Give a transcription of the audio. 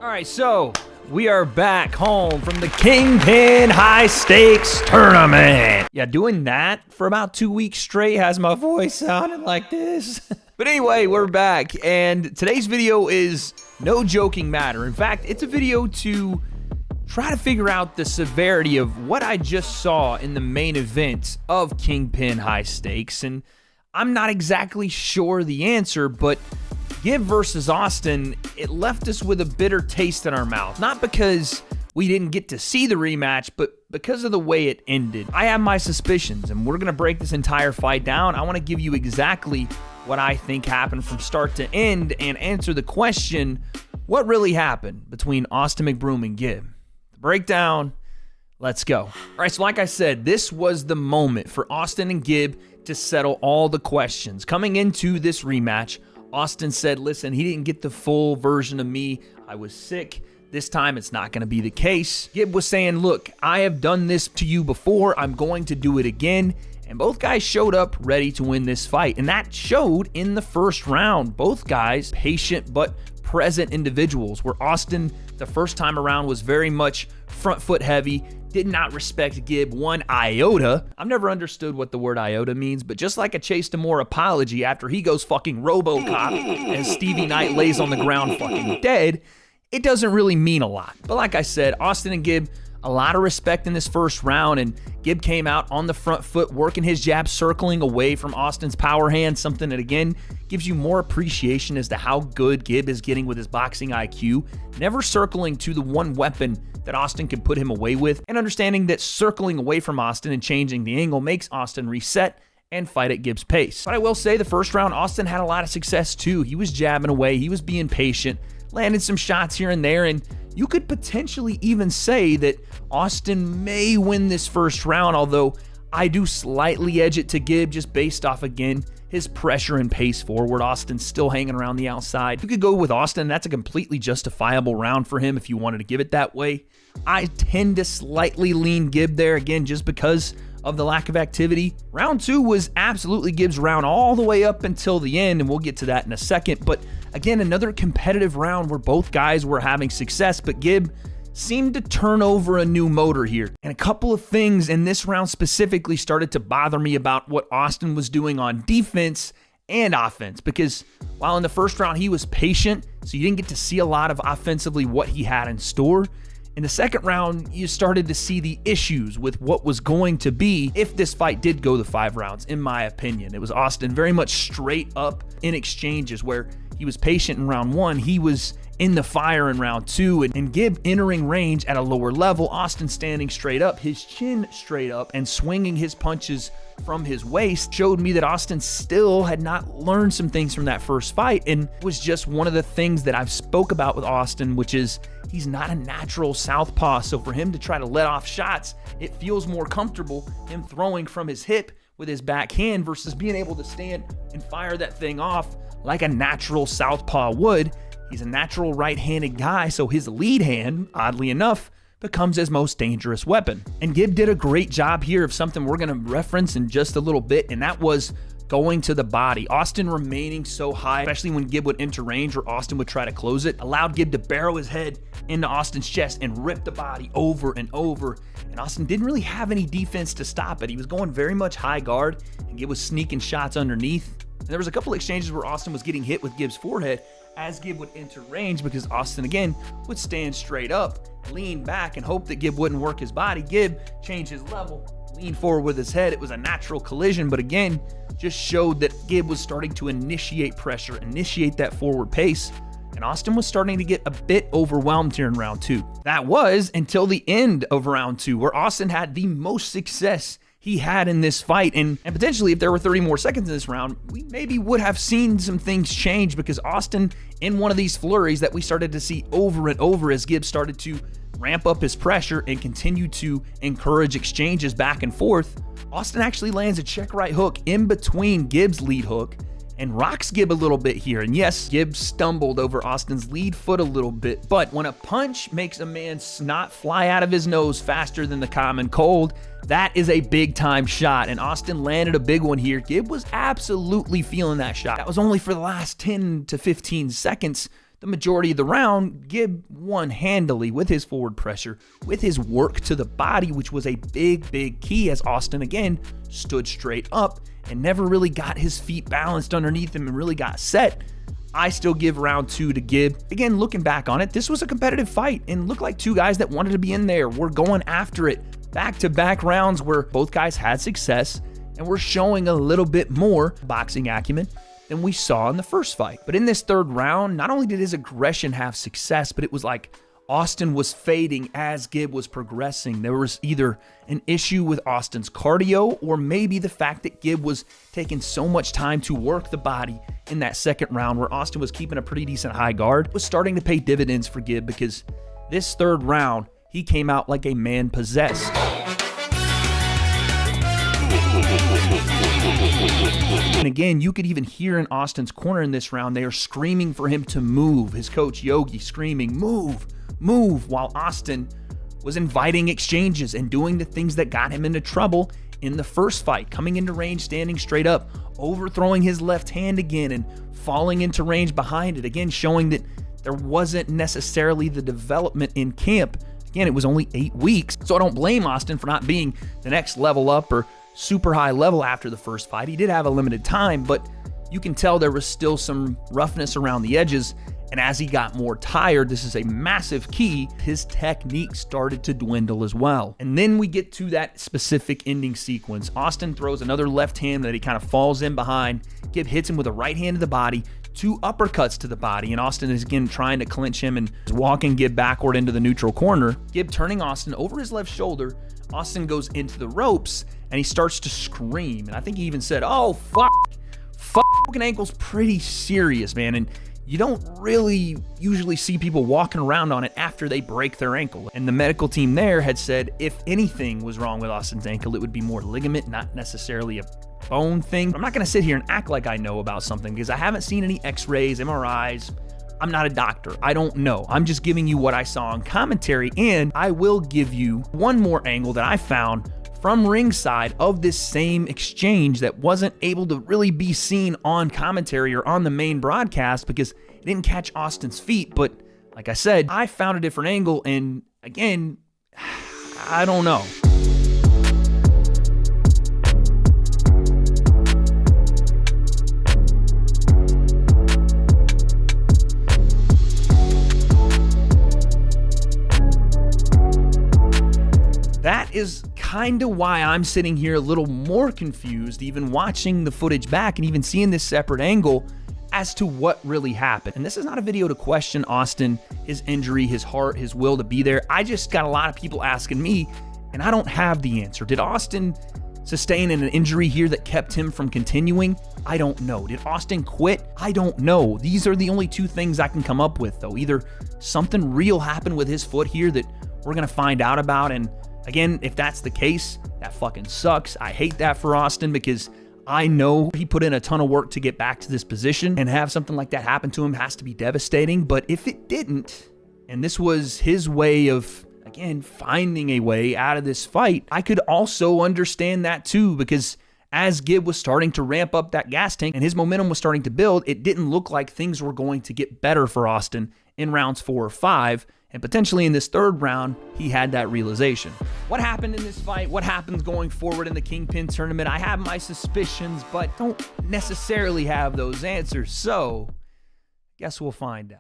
All right, so we are back home from the Kingpin High Stakes Tournament. Yeah, doing that for about 2 weeks straight has my voice sounding like this. But anyway, we're back, and today's video is no joking matter. In fact, it's a video to try to figure out the severity of what I just saw in the main event of Kingpin High Stakes, and I'm not exactly sure the answer, but Gib versus Austin, it left us with a bitter taste in our mouth. Not because we didn't get to see the rematch, but because of the way it ended. I have my suspicions, and we're going to break this entire fight down. I want to give you exactly what I think happened from start to end and answer the question, what really happened between Austin McBroom and Gib? The breakdown, let's go. All right, so like I said, this was the moment for Austin and Gib to settle all the questions. Coming into this rematch, Austin said, listen, he didn't get the full version of me. I was sick. This time, it's not going to be the case. Gib was saying, look, I have done this to you before. I'm going to do it again. And both guys showed up ready to win this fight. And that showed in the first round. Both guys, patient but present individuals, where Austin, the first time around, was very much front foot heavy, did not respect Gib one iota. I've never understood what the word iota means, but just like a Chase Demore apology after he goes fucking RoboCop and Stevie Knight lays on the ground fucking dead, it doesn't really mean a lot. But like I said, Austin and Gib, a lot of respect in this first round, and Gib came out on the front foot, working his jab, circling away from Austin's power hand, something that, again, gives you more appreciation as to how good Gib is getting with his boxing IQ, never circling to the one weapon that Austin could put him away with, and understanding that circling away from Austin and changing the angle makes Austin reset and fight at Gib's pace. But I will say the first round, Austin had a lot of success too. He was jabbing away, he was being patient, landed some shots here and there, and you could potentially even say that Austin may win this first round, although I do slightly edge it to Gib just based off, again, his pressure and pace forward. Austin's still hanging around the outside. You could go with Austin. That's a completely justifiable round for him if you wanted to give it that way. I tend to slightly lean Gib there, again, just because of the lack of activity. Round two was absolutely Gib's round all the way up until the end, and we'll get to that in a second. But again, another competitive round where both guys were having success, but Gib seemed to turn over a new motor here. And a couple of things in this round specifically started to bother me about what Austin was doing on defense and offense, because while in the first round he was patient, so you didn't get to see a lot of offensively what he had in store, in the second round, you started to see the issues with what was going to be if this fight did go the 5 rounds, in my opinion. It was Austin very much straight up in exchanges where he was patient in round 1, he was in the fire in round 2, and Gib entering range at a lower level, Austin standing straight up, his chin straight up, and swinging his punches from his waist showed me that Austin still had not learned some things from that first fight, and it was just one of the things that I've spoke about with Austin, which is he's not a natural southpaw, so for him to try to let off shots, it feels more comfortable him throwing from his hip with his back hand versus being able to stand and fire that thing off like a natural southpaw would. He's a natural right-handed guy, so his lead hand, oddly enough, becomes his most dangerous weapon. And Gib did a great job here of something we're going to reference in just a little bit, and that was going to the body. Austin remaining so high, especially when Gib would enter range or Austin would try to close it, allowed Gib to barrel his head into Austin's chest and rip the body over and over. And Austin didn't really have any defense to stop it. He was going very much high guard, and Gib was sneaking shots underneath. And there was a couple exchanges where Austin was getting hit with Gib's forehead as Gib would enter range, because Austin, again, would stand straight up, lean back, and hope that Gib wouldn't work his body. Gib changed his level, leaned forward with his head. It was a natural collision, but again, just showed that Gib was starting to initiate pressure, initiate that forward pace, and Austin was starting to get a bit overwhelmed here in round 2. That was until the end of round 2, where Austin had the most success he had in this fight, and potentially if there were 30 more seconds in this round, we maybe would have seen some things change, because Austin, in one of these flurries that we started to see over and over as Gib started to ramp up his pressure and continue to encourage exchanges back and forth, Austin actually lands a check right hook in between Gib's lead hook and rocks Gib a little bit here. And yes, Gib stumbled over Austin's lead foot a little bit, but when a punch makes a man's snot fly out of his nose faster than the common cold, that is a big time shot, and Austin landed a big one here. Gib was absolutely feeling that shot. That was only for the last 10 to 15 seconds the majority of the round, Gib won handily with his forward pressure, with his work to the body, which was a big key as Austin, again, stood straight up and never really got his feet balanced underneath him and really got set. I still give round 2 to Gib. Again, looking back on it, this was a competitive fight and looked like two guys that wanted to be in there. We're going after it. Back-to-back rounds where both guys had success and we're showing a little bit more boxing acumen than we saw in the first fight. But in this third round, not only did his aggression have success, but it was like Austin was fading as Gib was progressing. There was either an issue with Austin's cardio or maybe the fact that Gib was taking so much time to work the body in that second round where Austin was keeping a pretty decent high guard was starting to pay dividends for Gib because this third round, he came out like a man possessed. And again, you could even hear in Austin's corner in this round, they are screaming for him to move. His coach, Yogi, screaming, move, while Austin was inviting exchanges and doing the things that got him into trouble in the first fight, coming into range, standing straight up, overthrowing his left hand again and falling into range behind it, again, showing that there wasn't necessarily the development in camp. Again, it was only 8 weeks, so I don't blame Austin for not being the next level up or super high level after the first fight. He did have a limited time, but you can tell there was still some roughness around the edges. And as he got more tired, this is a massive key, his technique started to dwindle as well. And then we get to that specific ending sequence. Austin throws another left hand that he kind of falls in behind. Gib hits him with a right hand to the body, 2 uppercuts to the body, and Austin is again trying to clinch him and walking Gib backward into the neutral corner. Gib turning Austin over his left shoulder. Austin goes into the ropes and he starts to scream. And I think he even said, oh, fucking ankle's pretty serious, man. And you don't really usually see people walking around on it after they break their ankle. And the medical team there had said if anything was wrong with Austin's ankle, it would be more ligament, not necessarily a bone thing. I'm not going to sit here and act like I know about something because I haven't seen any x-rays, MRIs. I'm not a doctor. I don't know. I'm just giving you what I saw on commentary, and I will give you one more angle that I found from ringside of this same exchange that wasn't able to really be seen on commentary or on the main broadcast because it didn't catch Austin's feet. But like I said, I found a different angle, and again, I don't know. That is kind of why I'm sitting here a little more confused, even watching the footage back and even seeing this separate angle as to what really happened. And this is not a video to question Austin, his injury, his heart, his will to be there. I just got a lot of people asking me, and I don't have the answer. Did Austin sustain an injury here that kept him from continuing? I don't know. Did Austin quit? I don't know. These are the only 2 things I can come up with, though. Either something real happened with his foot here that we're going to find out about, and again, if that's the case, that fucking sucks. I hate that for Austin because I know he put in a ton of work to get back to this position, and have something like that happen to him has to be devastating. But if it didn't, and this was his way of, again, finding a way out of this fight, I could also understand that too, because as Gib was starting to ramp up that gas tank and his momentum was starting to build, it didn't look like things were going to get better for Austin in rounds 4 or 5. And potentially in this third round, he had that realization. What happened in this fight? What happens going forward in the Kingpin tournament? I have my suspicions, but don't necessarily have those answers. So, guess we'll find out.